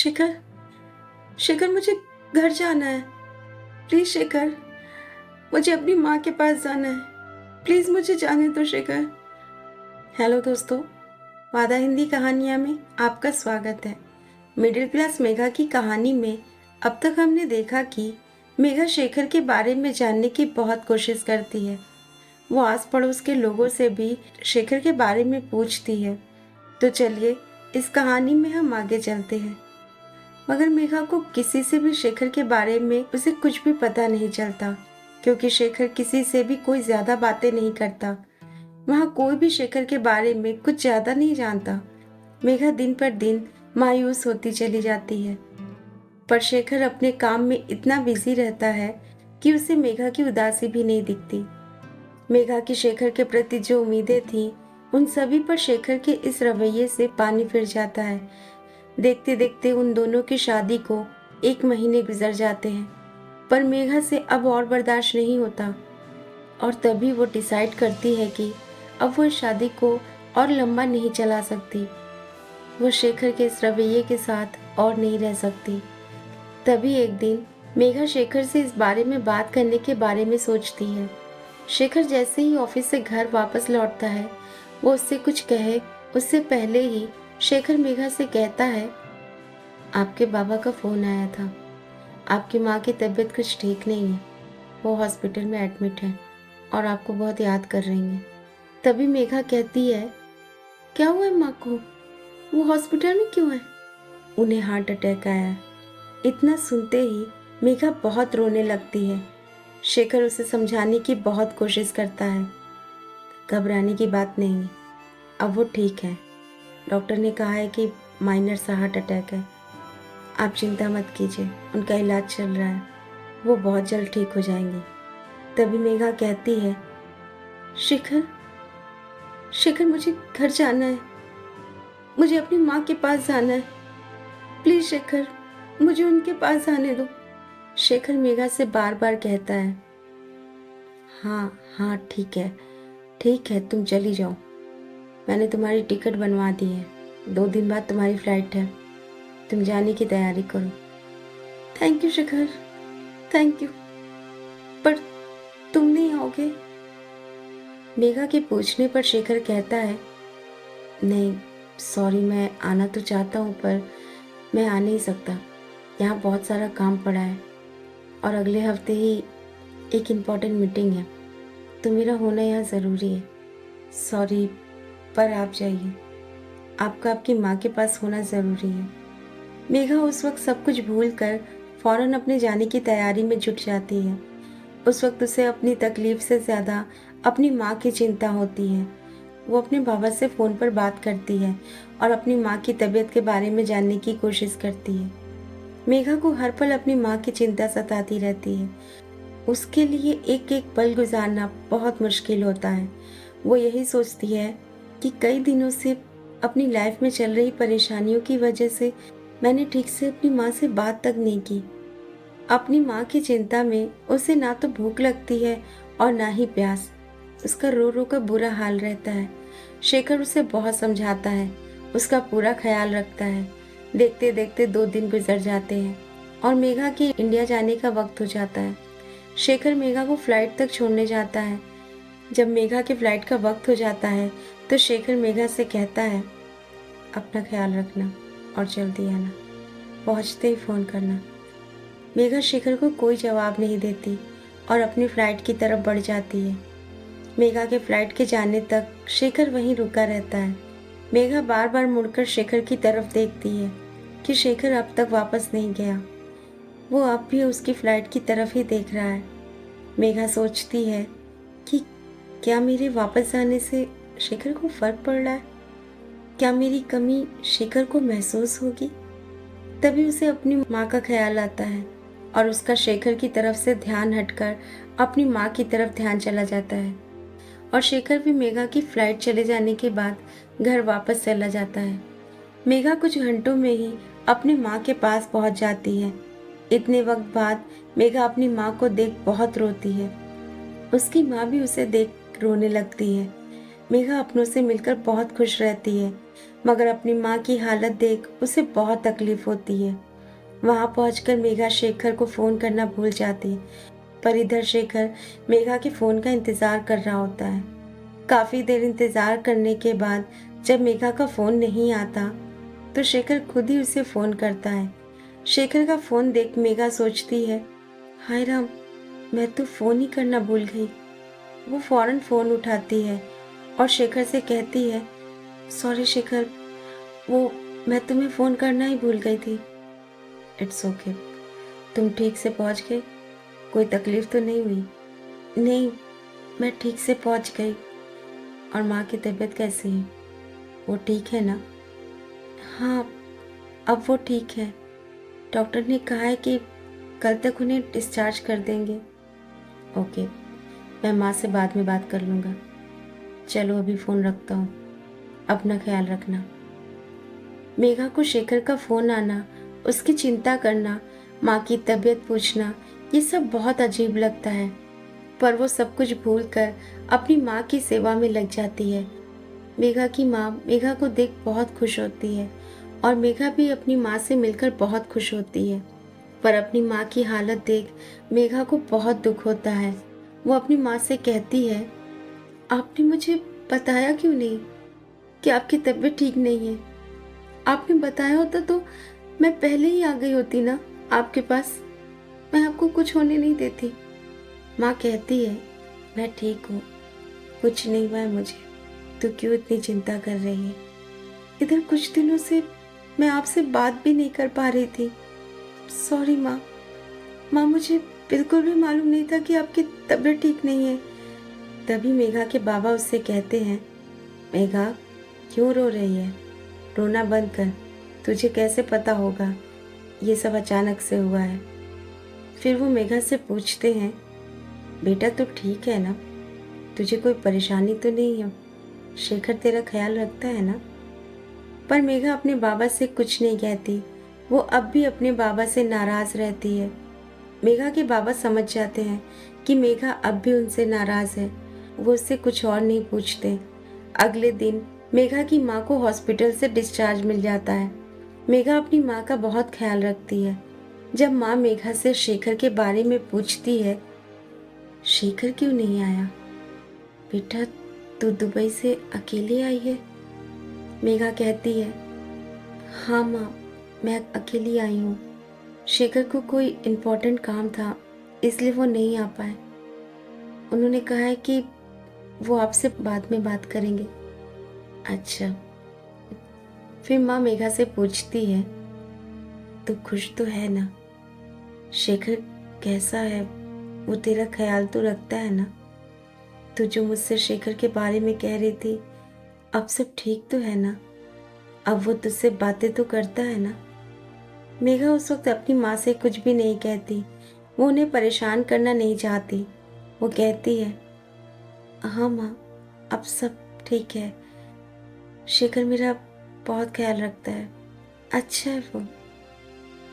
शिखर, शिखर मुझे घर जाना है। प्लीज शिखर, मुझे अपनी माँ के पास जाना है। प्लीज मुझे जाने दो शिखर। हेलो दोस्तों, वादा हिंदी कहानियाँ में आपका स्वागत है। मिडिल क्लास मेघा की कहानी में अब तक हमने देखा कि मेघा शेखर के बारे में जानने की बहुत कोशिश करती है। वो आस पड़ोस के लोगों से भी शेखर के बारे में पूछती है। तो चलिए इस कहानी में हम आगे चलते हैं। मगर मेघा को किसी से भी शेखर के बारे में उसे कुछ भी पता नहीं चलता, क्योंकि शेखर किसी से भी कोई ज्यादा बातें नहीं करता। वहाँ कोई भी शेखर के बारे में कुछ ज्यादा नहीं जानता। मेघा दिन पर दिन मायूस होती चली जाती है। पर शेखर अपने काम में इतना बिजी रहता है कि उसे मेघा की उदासी भी नहीं दिखती। मेघा की शेखर के प्रति जो उम्मीदें थीं, उन सभी पर शेखर के इस रवैये से पानी फिर जाता है। देखते देखते उन दोनों की शादी को 1 महीने गुजर जाते हैं, पर मेघा से अब और बर्दाश्त नहीं होता और तभी वो डिसाइड करती है कि अब वो इस शादी को और लंबा नहीं चला सकती। वो शेखर के इस रवैये के साथ और नहीं रह सकती। तभी एक दिन मेघा शेखर से इस बारे में बात करने के बारे में सोचती है। शेखर जैसे ही ऑफिस से घर वापस लौटता है, वो उससे कुछ कहे उससे पहले ही शेखर मेघा से कहता है, आपके बाबा का फोन आया था। आपकी माँ की तबीयत कुछ ठीक नहीं है, वो हॉस्पिटल में एडमिट है और आपको बहुत याद कर रही हैं। तभी मेघा कहती है, क्या हुआ है माँ को? वो हॉस्पिटल में क्यों है? उन्हें हार्ट अटैक आया है। इतना सुनते ही मेघा बहुत रोने लगती है। शेखर उसे समझाने की बहुत कोशिश करता है। घबराने की बात नहीं, अब वो ठीक है। डॉक्टर ने कहा है कि माइनर सा हार्ट अटैक है। आप चिंता मत कीजिए, उनका इलाज चल रहा है, वो बहुत जल्द ठीक हो जाएंगे। तभी मेघा कहती है, शिखर, शिखर मुझे घर जाना है। मुझे अपनी माँ के पास जाना है। प्लीज शिखर, मुझे उनके पास जाने दो। शेखर मेघा से बार बार कहता है, हाँ हाँ ठीक है, तुम चली जाओ। मैंने तुम्हारी टिकट बनवा दी है, 2 दिन बाद तुम्हारी फ्लाइट है। तुम जाने की तैयारी करो। Thank you Shikhar, thank you, पर तुम नहीं आओगे? मेघा के पूछने पर शेखर कहता है, नहीं सॉरी, मैं आना तो चाहता हूँ पर मैं आ नहीं सकता। यहाँ बहुत सारा काम पड़ा है और अगले हफ्ते ही एक इम्पॉर्टेंट मीटिंग है, तो मेरा होना यहाँ ज़रूरी है। सॉरी, पर आप जाइए। आपका आपकी माँ के पास होना ज़रूरी है। मेघा उस वक्त सब कुछ भूलकर फौरन अपने जाने की तैयारी में जुट जाती है। उस वक्त उसे अपनी तकलीफ से ज़्यादा अपनी माँ की चिंता होती है। वो अपने बाबा से फ़ोन पर बात करती है और अपनी माँ की तबीयत के बारे में जानने की कोशिश करती है। मेघा को हर पल अपनी माँ की चिंता सताती रहती है। उसके लिए एक एक पल गुजारना बहुत मुश्किल होता है। वो यही सोचती है कि कई दिनों से अपनी लाइफ में चल रही परेशानियों की वजह से मैंने ठीक से अपनी माँ से बात तक नहीं की। अपनी माँ की चिंता में उसे ना तो भूख लगती है और ना ही प्यास। उसका रो रो कर बुरा हाल रहता है। शेखर उसे बहुत समझाता है, उसका पूरा ख्याल रखता है। देखते देखते 2 दिन गुजर जाते हैं और मेघा के इंडिया जाने का वक्त हो जाता है। शेखर मेघा को फ्लाइट तक छोड़ने जाता है। जब मेघा के फ्लाइट का वक्त हो जाता है तो शेखर मेघा से कहता है, अपना ख्याल रखना और जल्दी आना, पहुंचते ही फ़ोन करना। मेघा शेखर को कोई जवाब नहीं देती और अपनी फ्लाइट की तरफ बढ़ जाती है। मेघा के फ्लाइट के जाने तक शेखर वहीं रुका रहता है। मेघा बार बार मुड़कर शेखर की तरफ देखती है कि शेखर अब तक वापस नहीं गया। वो अब भी उसकी फ्लाइट की तरफ ही देख रहा है। मेघा सोचती है कि क्या मेरे वापस जाने से शेखर को फर्क पड़ रहा है? क्या मेरी कमी शेखर को महसूस होगी? तभी उसे अपनी माँ का ख्याल आता है और उसका शेखर की तरफ से ध्यान हटकर अपनी माँ की तरफ ध्यान चला जाता है और शेखर भी मेघा की फ्लाइट चले जाने के बाद घर वापस चला जाता है। मेघा कुछ घंटों में ही अपनी माँ के पास पहुँच जाती है। इतने वक्त बाद मेघा अपनी माँ को देख बहुत रोती है। उसकी माँ भी उसे देख रोने लगती है। मेघा अपनों से मिलकर बहुत खुश रहती है मगर अपनी माँ की हालत देख उसे बहुत तकलीफ होती है। वहाँ पहुँचकर मेघा शेखर को फ़ोन करना भूल जाती है, पर इधर शेखर मेघा के फ़ोन का इंतज़ार कर रहा होता है। काफ़ी देर इंतज़ार करने के बाद जब मेघा का फ़ोन नहीं आता, तो शेखर खुद ही उसे फ़ोन करता है। शेखर का फ़ोन देख मेघा सोचती है, हाय राम, मैं तो फ़ोन ही करना भूल गई। वो फ़ौरन फ़ोन उठाती है और शेखर से कहती है, सॉरी शेखर, वो मैं तुम्हें फ़ोन करना ही भूल गई थी। इट्स ओके, तुम ठीक से पहुंच गए? कोई तकलीफ तो नहीं हुई? नहीं, मैं ठीक से पहुंच गई। और माँ की तबीयत कैसी है? वो ठीक है ना? हाँ, अब वो ठीक है। डॉक्टर ने कहा है कि कल तक उन्हें डिस्चार्ज कर देंगे। ओके, मैं माँ से बाद में बात कर लूँगा। चलो अभी फ़ोन रखता हूँ, अपना ख्याल रखना। मेघा को शेखर का फ़ोन आना, उसकी चिंता करना, माँ की तबीयत पूछना, ये सब बहुत अजीब लगता है। पर वो सब कुछ भूलकर अपनी माँ की सेवा में लग जाती है। मेघा की माँ मेघा को देख बहुत खुश होती है और मेघा भी अपनी माँ से मिलकर बहुत खुश होती है। पर अपनी माँ की हालत देख मेघा को बहुत दुख होता है। वो अपनी माँ से कहती है, आपने मुझे बताया क्यों नहीं कि आपकी तबीयत ठीक नहीं है? आपने बताया होता तो मैं पहले ही आ गई होती ना आपके पास। मैं आपको कुछ होने नहीं देती। माँ कहती है, मैं ठीक हूँ, कुछ नहीं हुआ है मुझे। तू क्यों इतनी चिंता कर रही है? इधर कुछ दिनों से मैं आपसे बात भी नहीं कर पा रही थी। सॉरी माँ। माँ, मुझे बिल्कुल भी मालूम नहीं था कि आपकी तबीयत ठीक नहीं है। तभी मेघा के बाबा उससे कहते हैं, मेघा, क्यों रो रही है? रोना बंद कर। तुझे कैसे पता होगा ये सब अचानक से हुआ है? फिर वो मेघा से पूछते हैं, बेटा तू ठीक है ना? तुझे कोई परेशानी तो नहीं है? शेखर तेरा ख्याल रखता है ना? पर मेघा अपने बाबा से कुछ नहीं कहती। वो अब भी अपने बाबा से नाराज रहती है। मेघा के बाबा समझ जाते हैं कि मेघा अब भी उनसे नाराज है। वो उससे कुछ और नहीं पूछते। अगले दिन मेघा की माँ को हॉस्पिटल से डिस्चार्ज मिल जाता है। मेघा अपनी माँ का बहुत ख्याल रखती है। जब माँ मेघा से शेखर के बारे में पूछती है, शेखर क्यों नहीं आया? बेटा, तू दुबई से अकेले आई है? मेघा कहती है, हाँ माँ, मैं अकेली आई हूँ। शेखर को कोई इम्पोर्टेंट काम था, इसलिए वो नहीं आ पाए। उन्होंने कहा है कि वो आपसे बाद में बात करेंगे। अच्छा। फिर माँ मेघा से पूछती है, तू खुश तो है ना? शेखर कैसा है? वो तेरा ख्याल तो रखता है ना? तू जो मुझसे शेखर के बारे में कह रही थी, अब सब ठीक तो है ना? अब वो तुझसे बातें तो करता है ना? मेघा उस वक्त अपनी माँ से कुछ भी नहीं कहती। वो उन्हें परेशान करना नहीं चाहती। वो कहती है, हाँ माँ, अब सब ठीक है। शेखर मेरा बहुत ख्याल रखता है। अच्छा है वो,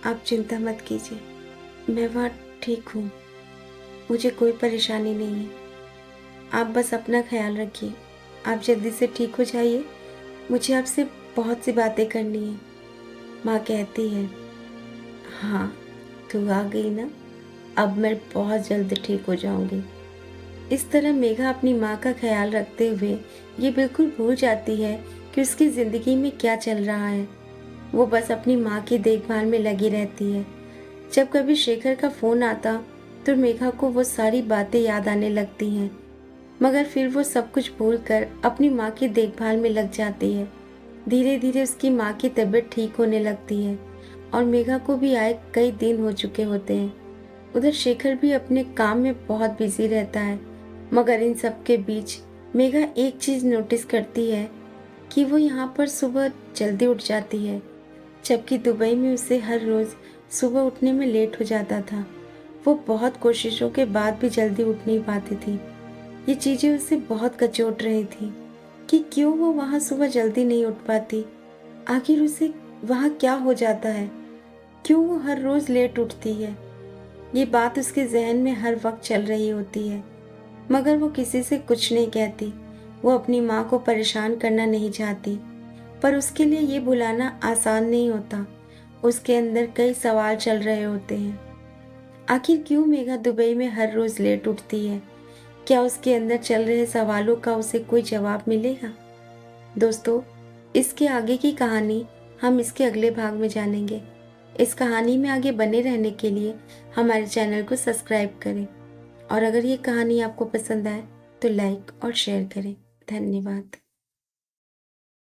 आप चिंता मत कीजिए। मैं वहाँ ठीक हूँ, मुझे कोई परेशानी नहीं है। आप बस अपना ख्याल रखिए। आप जल्दी से ठीक हो जाइए। मुझे आपसे बहुत सी बातें करनी है। माँ कहती है, हाँ, तू आ गई ना, अब मैं बहुत जल्द ठीक हो जाऊंगी। इस तरह मेघा अपनी माँ का ख्याल रखते हुए ये बिल्कुल भूल जाती है कि उसकी ज़िंदगी में क्या चल रहा है। वो बस अपनी माँ की देखभाल में लगी रहती है। जब कभी शेखर का फ़ोन आता तो मेघा को वो सारी बातें याद आने लगती हैं, मगर फिर वो सब कुछ भूलकर अपनी माँ की देखभाल में लग जाती है। धीरे धीरे उसकी माँ की तबीयत ठीक होने लगती है और मेघा को भी आए कई दिन हो चुके होते हैं। उधर शेखर भी अपने काम में बहुत बिजी रहता है, मगर इन सब के बीच मेघा एक चीज़ नोटिस करती है कि वो यहाँ पर सुबह जल्दी उठ जाती है, जबकि दुबई में उसे हर रोज़ सुबह उठने में लेट हो जाता था। वो बहुत कोशिशों के बाद भी जल्दी उठ नहीं पाती थी। ये चीज़ें उसे बहुत कचोट रही थी कि क्यों वो वहाँ सुबह जल्दी नहीं उठ पाती। आखिर उसे वहाँ क्या हो जाता है? क्यों वो हर रोज़ लेट उठती है? ये बात उसके जहन में हर वक्त चल रही होती है, मगर वो किसी से कुछ नहीं कहती। वो अपनी माँ को परेशान करना नहीं चाहती। पर उसके लिए ये भुलाना आसान नहीं होता। उसके अंदर कई सवाल चल रहे होते हैं। आखिर क्यों मेघा दुबई में हर रोज लेट उठती है? क्या उसके अंदर चल रहे सवालों का उसे कोई जवाब मिलेगा? दोस्तों, इसके आगे की कहानी हम इसके अगले भाग में जानेंगे। इस कहानी में आगे बने रहने के लिए हमारे चैनल को सब्सक्राइब करें और अगर ये कहानी आपको पसंद आए तो लाइक और शेयर करें। धन्यवाद।